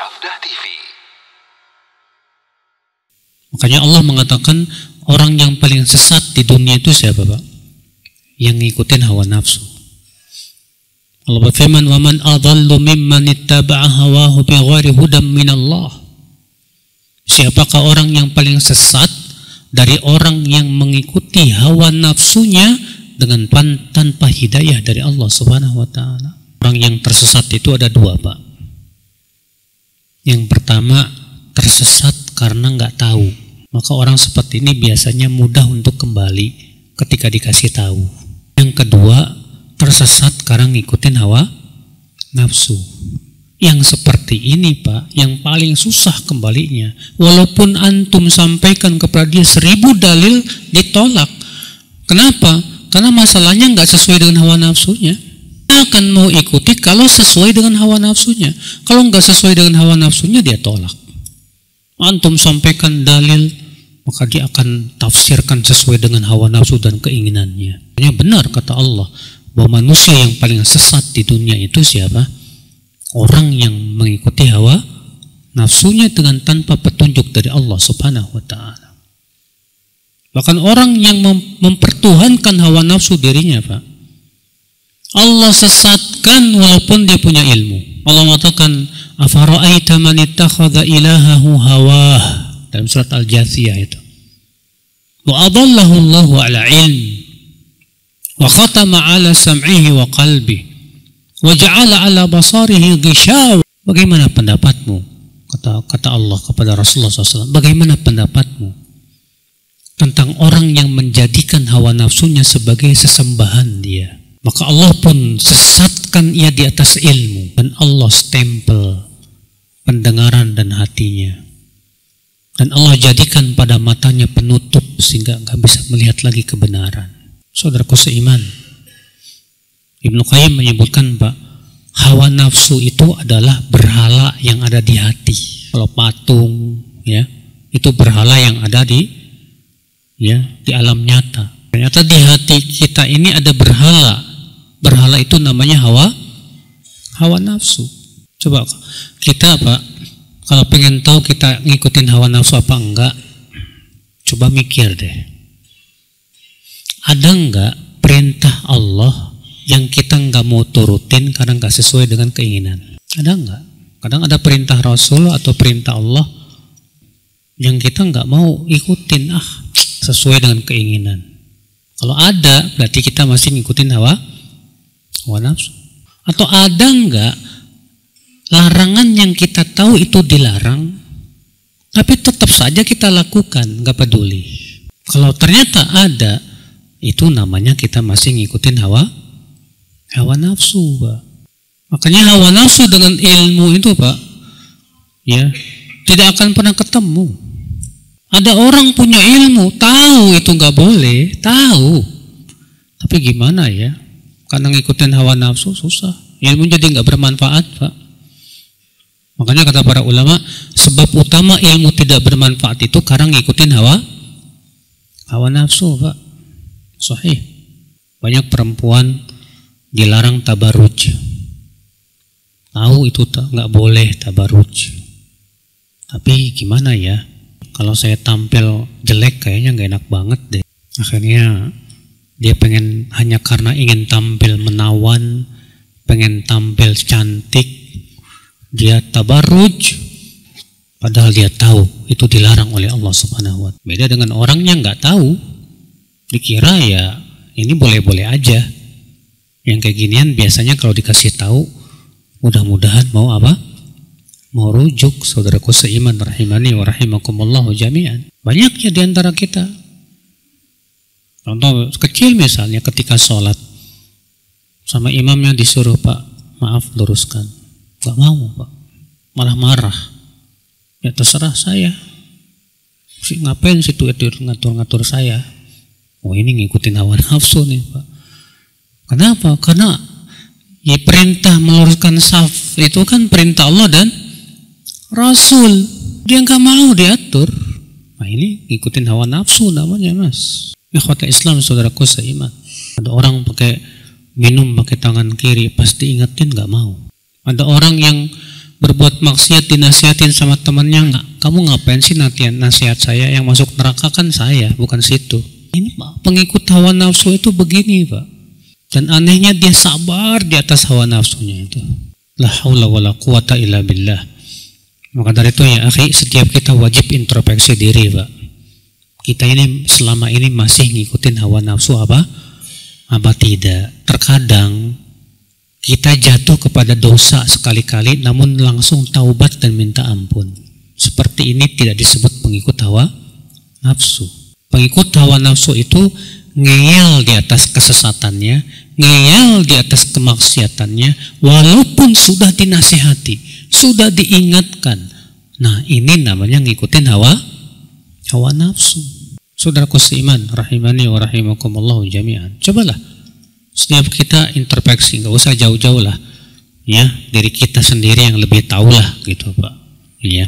Safdah TV. Makanya Allah mengatakan orang yang paling sesat di dunia itu siapa, Pak? Yang ngikutin hawa nafsu. Allah berfirman, "Wa man adallu mimman ittaba'a hawahu bighairi hudam minallah." Siapakah orang yang paling sesat dari orang yang mengikuti hawa nafsunya dengan tanpa hidayah dari Allah Subhanahu wa taala? Orang yang tersesat itu ada dua, Pak. Yang pertama, tersesat karena nggak tahu. Maka orang seperti ini biasanya mudah untuk kembali ketika dikasih tahu. Yang kedua, tersesat karena ngikutin hawa nafsu. Yang seperti ini, Pak, yang paling susah kembalinya. Walaupun antum sampaikan kepada dia 1000 dalil, ditolak. Kenapa? Karena masalahnya nggak sesuai dengan hawa nafsunya. Dia akan mau ikuti kalau sesuai dengan hawa nafsunya. Kalau nggak sesuai dengan hawa nafsunya, dia tolak. Antum sampaikan dalil, maka dia akan tafsirkan sesuai dengan hawa nafsu dan keinginannya. Hanya benar kata Allah bahwa manusia yang paling sesat di dunia itu siapa? Orang yang mengikuti hawa nafsunya dengan tanpa petunjuk dari Allah Subhanahu wa taala. Bahkan orang yang mempertuhankan hawa nafsu dirinya, Pak, Allah sesatkan walaupun dia punya ilmu. Allah mengatakan, "Afara'aita man ittakhadha ilahahu hawah," dalam surat Al-Jathiyah itu. "Wa adallahu Allahu 'ala ilm wa khatama 'ala sam'ihi wa qalbihi wa ja'ala 'ala basarihi ghishawa." Bagaimana pendapatmu? Kata Allah kepada Rasulullah SAW, bagaimana pendapatmu tentang orang yang menjadikan hawa nafsunya sebagai sesembahan dia? Maka Allah pun sesatkan ia di atas ilmu, dan Allah stempel pendengaran dan hatinya, dan Allah jadikan pada matanya penutup sehingga nggak bisa melihat lagi kebenaran. Saudaraku seiman, Ibnu Qayyim menyebutkan, Pak, hawa nafsu itu adalah berhala yang ada di hati. Kalau patung, ya, itu berhala yang ada di alam nyata. Ternyata di hati kita ini ada berhala. Berhala itu namanya hawa nafsu. Coba kita, Pak, kalau pengen tahu kita ngikutin hawa nafsu apa enggak, coba mikir deh. Ada enggak perintah Allah yang kita enggak mau turutin karena enggak sesuai dengan keinginan? Ada enggak? Kadang ada perintah Rasul atau perintah Allah yang kita enggak mau ikutin, sesuai dengan keinginan. Kalau ada, berarti kita masih ngikutin hawa nafsu. Atau ada enggak larangan yang kita tahu itu dilarang, tapi tetap saja kita lakukan, enggak peduli. Kalau ternyata ada, itu namanya kita masih ngikutin hawa nafsu, Pak. Makanya hawa nafsu dengan ilmu itu, Pak, ya, tidak akan pernah ketemu. Ada orang punya ilmu, tahu itu enggak boleh, tahu. Tapi gimana ya? Karena ngikutin hawa nafsu susah. Ilmu jadi nggak bermanfaat, Pak. Makanya kata para ulama, sebab utama ilmu tidak bermanfaat itu karena ngikutin hawa nafsu, Pak. Sahih. Banyak perempuan dilarang tabarruj. Tahu itu nggak boleh tabarruj. Tapi gimana ya? Kalau saya tampil jelek kayaknya nggak enak banget deh. Akhirnya dia pengen, hanya karena ingin tampil menawan, pengen tampil cantik, dia tabarruj, padahal dia tahu itu dilarang oleh Allah Subhanahu wa ta'ala. Beda dengan orang yang nggak tahu, dikira ya ini boleh-boleh aja. Yang kayak ginian biasanya kalau dikasih tahu, mudah-mudahan mau apa? Mau rujuk. Saudaraku seiman rahimani wa rahimakumullahu jami'an. Banyak ya di antara kita. Contoh kecil misalnya ketika sholat sama imamnya disuruh, Pak, maaf luruskan, gak mau, Pak, malah marah. Ya terserah saya, ngapain situ ngatur-ngatur saya? Oh, ini ngikutin hawa nafsu nih, Pak. Kenapa? Karena ya perintah meluruskan saf itu kan perintah Allah dan Rasul. Dia gak mau diatur. Nah, ini ngikutin hawa nafsu namanya, Mas. Ikhwata Islam, saudaraku seiman. Ada orang pakai minum pakai tangan kiri, pasti ingetin nggak mau. Ada orang yang berbuat maksiat dinasihatin sama temannya, nggak, kamu ngapain sih nasihat saya, yang masuk neraka kan saya, bukan situ. Ini Pak, pengikut hawa nafsu itu begini Pak. Dan anehnya dia sabar di atas hawa nafsunya itu. La haula wala quwata illa billah. Maka dari itu ya akhi, setiap kita wajib introspeksi diri Pak. Kita ini selama ini masih ngikutin hawa nafsu apa tidak. Terkadang kita jatuh kepada dosa sekali-kali namun langsung taubat dan minta ampun. Seperti ini tidak disebut pengikut hawa nafsu. Pengikut hawa nafsu itu ngeyel di atas kesesatannya, ngeyel di atas kemaksiatannya, walaupun sudah dinasihati, sudah diingatkan. Nah, ini namanya ngikutin hawa nafsu. Saudaraku seiman, rahimani wa rahimakumullah jami'an. Cobalah setiap kita introspeksi, nggak usah jauh-jauh lah, ya, diri kita sendiri yang lebih tahu lah gitu Pak, ya.